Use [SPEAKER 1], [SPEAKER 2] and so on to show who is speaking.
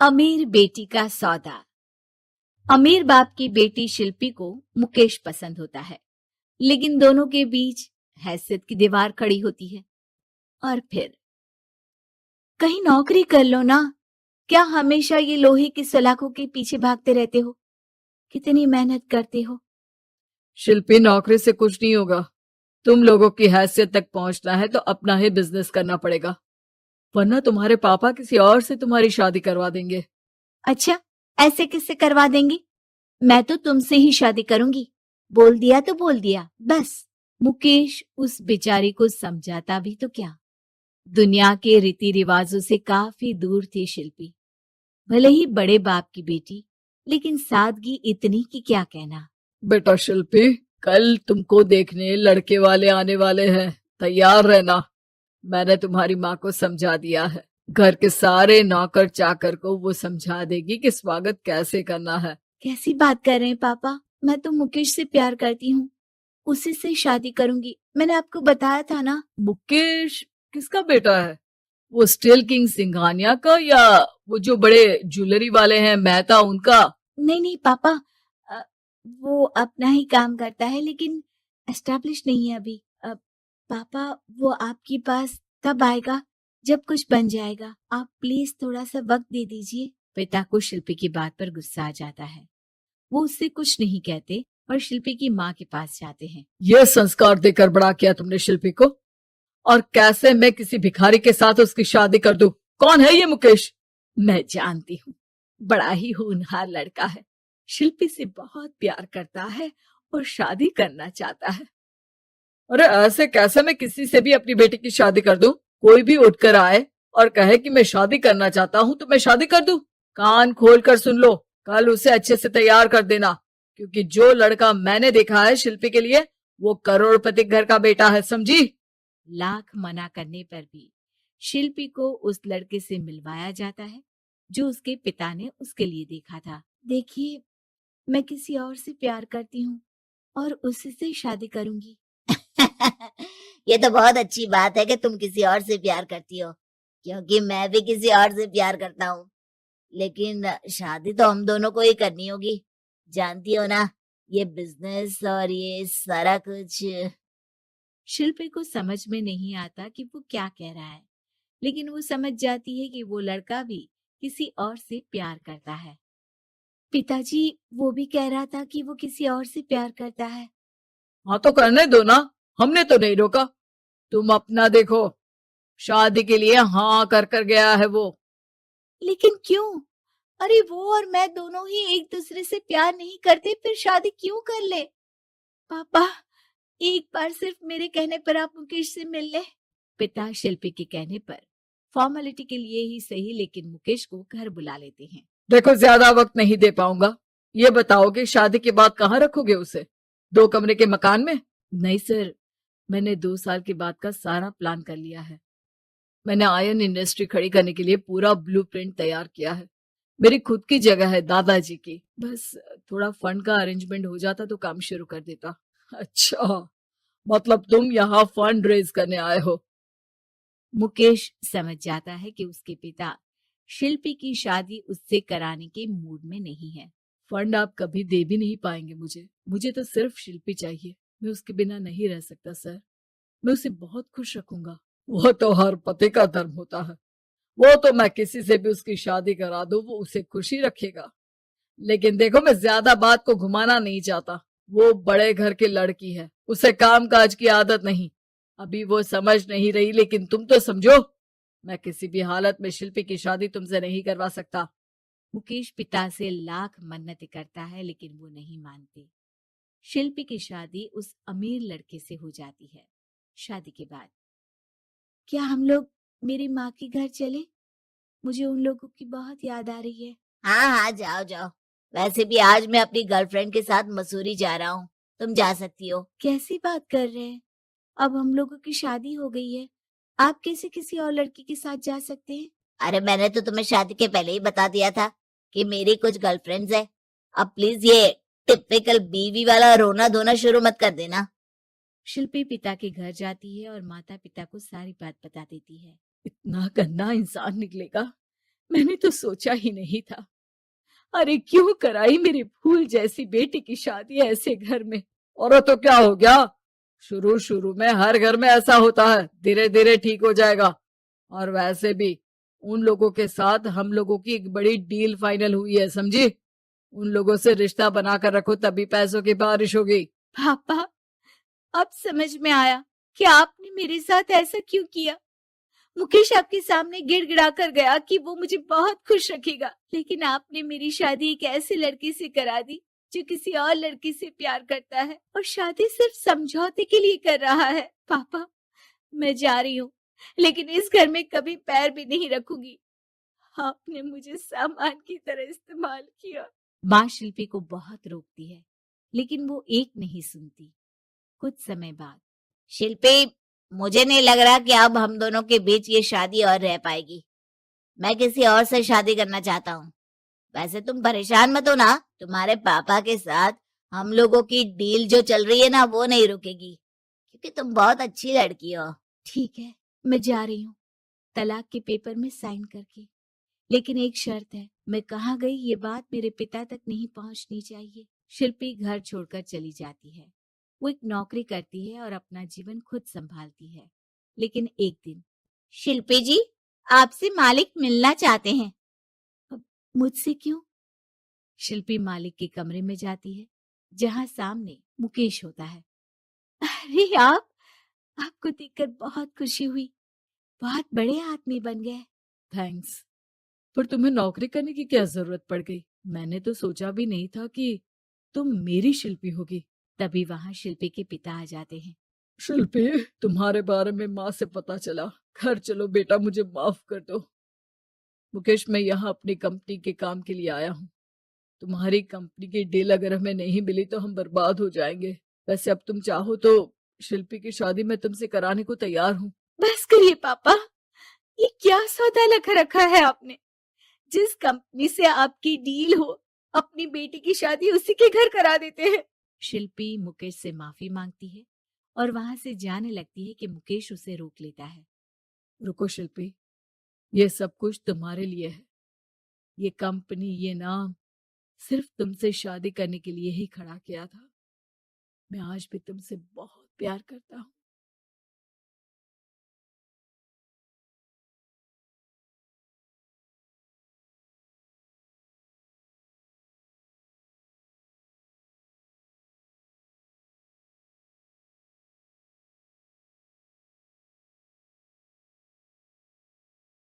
[SPEAKER 1] अमीर बेटी का सौदा। अमीर बाप की बेटी शिल्पी को मुकेश पसंद होता है, लेकिन दोनों के बीच हैसियत की दीवार खड़ी होती है। और फिर कहीं नौकरी कर लो ना, क्या हमेशा ये लोहे की सलाखों के पीछे भागते रहते हो? कितनी मेहनत करते हो।
[SPEAKER 2] शिल्पी, नौकरी से कुछ नहीं होगा। तुम लोगों की हैसियत तक पहुंचना है तो अपना ही बिजनेस करना पड़ेगा, वरना तुम्हारे पापा किसी और से तुम्हारी शादी करवा देंगे।
[SPEAKER 1] अच्छा, ऐसे किससे करवा देंगे? मैं तो तुमसे ही शादी करूंगी। बोल दिया तो बोल दिया, बस। मुकेश उस बेचारी को समझाता भी तो क्या। दुनिया के रीति रिवाजों से काफी दूर थी शिल्पी। भले ही बड़े बाप की बेटी, लेकिन सादगी इतनी कि क्या कहना।
[SPEAKER 2] बेटा शिल्पी, कल तुमको देखने लड़के वाले आने वाले हैं, तैयार रहना। मैंने तुम्हारी माँ को समझा दिया है। घर के सारे नौकर चाकर को वो समझा देगी कि स्वागत कैसे करना है।
[SPEAKER 1] कैसी बात कर रहे हैं पापा? मैं तो मुकेश से प्यार करती हूँ, उसी से शादी करूंगी। मैंने आपको बताया था ना।
[SPEAKER 2] मुकेश किसका बेटा है? वो स्टील किंग सिंघानिया का, या वो जो बड़े ज्वेलरी वाले हैं मेहता, उनका?
[SPEAKER 1] नहीं नहीं पापा, अ, वो अपना ही काम करता है, लेकिन एस्टेब्लिश नहीं है अभी। पापा, वो आपके पास तब आएगा जब कुछ बन जाएगा। आप प्लीज थोड़ा सा वक्त दे दीजिए। पिता को शिल्पी की बात पर गुस्सा आ जाता है। वो उससे कुछ नहीं कहते और शिल्पी की माँ के पास जाते हैं।
[SPEAKER 2] ये संस्कार देकर बड़ा किया तुमने शिल्पी को, और कैसे मैं किसी भिखारी के साथ उसकी शादी कर दूं? कौन है ये मुकेश?
[SPEAKER 1] मैं जानती हूँ, बड़ा ही होनहार लड़का है। शिल्पी से बहुत प्यार करता है और शादी करना चाहता है।
[SPEAKER 2] अरे ऐसे कैसे मैं किसी से भी अपनी बेटी की शादी कर दूं? कोई भी उठकर आए और कहे कि मैं शादी करना चाहता हूं तो मैं शादी कर दूं? कान खोल कर सुन लो, कल उसे अच्छे से तैयार कर देना, क्योंकि जो लड़का मैंने देखा है शिल्पी के लिए, वो करोड़पति घर का बेटा है, समझी?
[SPEAKER 1] लाख मना करने पर भी शिल्पी को उस लड़के से मिलवाया जाता है जो उसके पिता ने उसके लिए देखा था। देखिए, मैं किसी और से प्यार करती हूँ और उसी से शादी करूंगी।
[SPEAKER 3] ये तो बहुत अच्छी बात है कि तुम किसी और से प्यार करती हो, क्योंकि मैं भी किसी और से प्यार करता हूँ। लेकिन शादी तो हम दोनों को ही करनी होगी, जानती हो ना, ये बिजनेस और ये सारा कुछ।
[SPEAKER 1] शिल्पी को समझ में नहीं आता कि वो क्या कह रहा है, लेकिन वो समझ जाती है कि वो लड़का भी किसी और से प्यार करता है। पिताजी, वो भी कह रहा था कि वो किसी और से प्यार करता है।
[SPEAKER 2] हाँ तो करने दो ना, हमने तो नहीं रोका। तुम अपना देखो, शादी के लिए हाँ कर कर गया है वो।
[SPEAKER 1] लेकिन क्यों? अरे वो और मैं दोनों ही एक दूसरे से प्यार नहीं करते, फिर शादी क्यों कर ले? पापा, एक बार सिर्फ मेरे कहने पर आप मुकेश से मिल ले। पिता शिल्पी के कहने पर फॉर्मेलिटी के लिए ही सही, लेकिन मुकेश को घर बुला लेते हैं।
[SPEAKER 2] देखो, ज्यादा वक्त नहीं दे पाऊंगा। ये बताओ कि शादी के बाद कहाँ रखोगे उसे? 2 कमरे के मकान में?
[SPEAKER 1] नहीं सर, मैंने 2 साल के बाद का सारा प्लान कर लिया है।
[SPEAKER 2] मैंने आयरन इंडस्ट्री खड़ी करने के लिए पूरा ब्लूप्रिंट तैयार किया है। मेरी खुद की जगह है, दादाजी की। बस थोड़ा फंड का अरेंजमेंट हो जाता तो काम शुरू कर देता। अच्छा, मतलब तुम यहाँ फंड रेज करने आए हो?
[SPEAKER 1] मुकेश समझ जाता है कि उसके पिता शिल्पी की शादी उससे कराने के मूड में नहीं है।
[SPEAKER 2] फंड आप कभी दे भी नहीं पाएंगे मुझे तो सिर्फ शिल्पी चाहिए। मैं उसके बिना नहीं रह सकता सर। मैं उसे बहुत खुश रखूंगा। वो तो हर पति का धर्म होता है। वो तो मैं किसी से भी उसकी शादी करा दूं, वो उसे खुशी रखेगा। लेकिन देखो, मैं ज्यादा बात को घुमाना नहीं चाहता। वो बड़े घर की लड़की है, उसे काम काज की आदत नहीं। अभी वो समझ नहीं रही, लेकिन तुम तो समझो। मैं किसी भी हालत में शिल्पी की शादी तुमसे नहीं करवा सकता।
[SPEAKER 1] मुकेश पिता से लाख मन्नतें करता है, लेकिन वो नहीं मानते। शिल्पी की शादी उस अमीर लड़के से हो जाती है। शादी के बाद क्या हम लोग मेरी माँ के घर चले? मुझे उन लोगों की बहुत याद आ रही है।
[SPEAKER 3] हाँ हाँ, जाओ जाओ। वैसे भी आज मैं अपनी गर्लफ्रेंड के साथ मसूरी जा रहा हूँ, तुम जा सकती हो।
[SPEAKER 1] कैसी बात कर रहे हैं? अब हम लोगों की शादी हो गई है, आप कैसे किसी और लड़की के साथ जा सकते हैं?
[SPEAKER 3] अरे मैंने तो तुम्हें शादी के पहले ही बता दिया था कि मेरी कुछ गर्लफ्रेंड्स है। अब प्लीज ये टिपिकल बीवी वाला रोना धोना शुरू मत कर देना।
[SPEAKER 1] शिल्पी पिता के घर जाती है और माता पिता को सारी बात बता देती है।
[SPEAKER 2] इतना गंदा इंसान निकलेगा, मैंने तो सोचा ही नहीं था। अरे क्यों कराई मेरी फूल जैसी बेटी की शादी ऐसे घर में। और तो क्या हो गया, शुरू शुरू में हर घर में ऐसा होता है, धीरे धीरे ठीक हो जाएगा। और वैसे भी उन लोगों के साथ हम लोगों की एक बड़ी डील फाइनल हुई है, समझी। उन लोगों से रिश्ता बनाकर रखो, तभी पैसों की बारिश होगी।
[SPEAKER 1] पापा, अब समझ में आया कि आपने मेरे साथ ऐसा क्यों किया। मुकेश आपके सामने गिड़गिड़ा कर गया कि वो मुझे बहुत खुश रखेगा, लेकिन आपने मेरी शादी एक ऐसे लड़के से करा दी जो किसी और लड़की से प्यार करता है और शादी सिर्फ समझौते के लिए कर रहा है। पापा, मैं जा रही हूँ, लेकिन इस घर में कभी पैर भी नहीं रखूंगी। आपने मुझे सामान की तरह इस्तेमाल किया। माँ शिल्पी को बहुत रोकती है, लेकिन वो एक नहीं सुनती। कुछ समय बाद,
[SPEAKER 3] शिल्पी, मुझे नहीं लग रहा कि अब हम दोनों के बीच ये शादी और रह पाएगी। मैं किसी और से शादी करना चाहता हूँ। वैसे तुम परेशान मत हो ना, तुम्हारे पापा के साथ हम लोगों की डील जो चल रही है ना, वो नहीं रुकेगी, क्योंकि तुम बहुत अच्छी लड़की हो।
[SPEAKER 1] ठीक है, मैं जा रही हूँ, तलाक के पेपर में साइन करके। लेकिन एक शर्त है, मैं कहाँ गई ये बात मेरे पिता तक नहीं पहुंचनी चाहिए। शिल्पी घर छोड़कर चली जाती है। वो एक नौकरी करती है और अपना जीवन खुद संभालती है। लेकिन एक दिन,
[SPEAKER 3] शिल्पी जी, आपसे मालिक मिलना चाहते हैं।
[SPEAKER 1] अब मुझसे क्यों? शिल्पी मालिक के कमरे में जाती है, जहां सामने मुकेश होता है। अरे आपको देखकर बहुत खुशी हुई, बहुत बड़े आदमी बन गए।
[SPEAKER 2] थैंक्स, पर तुम्हें नौकरी करने की क्या जरूरत पड़ गई। मैंने तो सोचा भी नहीं था कि तुम मेरी शिल्पी होगी।
[SPEAKER 1] तभी वहां शिल्पी के पिता आ जाते हैं।
[SPEAKER 2] शिल्पी, तुम्हारे बारे में माँ से पता चला। घर चलो बेटा, मुझे माफ कर दो। मुकेश, मैं यहाँ अपनी कंपनी के काम के लिए आया हूँ। तुम्हारी कंपनी की डील अगर हमें नहीं मिली तो हम बर्बाद हो जाएंगे। वैसे अब तुम चाहो तो शिल्पी की शादी मैं तुमसे कराने को तैयार हूँ।
[SPEAKER 1] बस करिए पापा, ये क्या सौदा लगा रखा है आपने। जिस कंपनी से आपकी डील हो, अपनी बेटी की शादी उसी के घर करा देते हैं। शिल्पी मुकेश से माफी मांगती है और वहां से जाने लगती है कि मुकेश उसे रोक लेता है।
[SPEAKER 2] रुको शिल्पी, ये सब कुछ तुम्हारे लिए है। ये कंपनी, ये नाम सिर्फ तुमसे शादी करने के लिए ही खड़ा किया था। मैं आज भी तुमसे बहुत प्यार करता हूँ।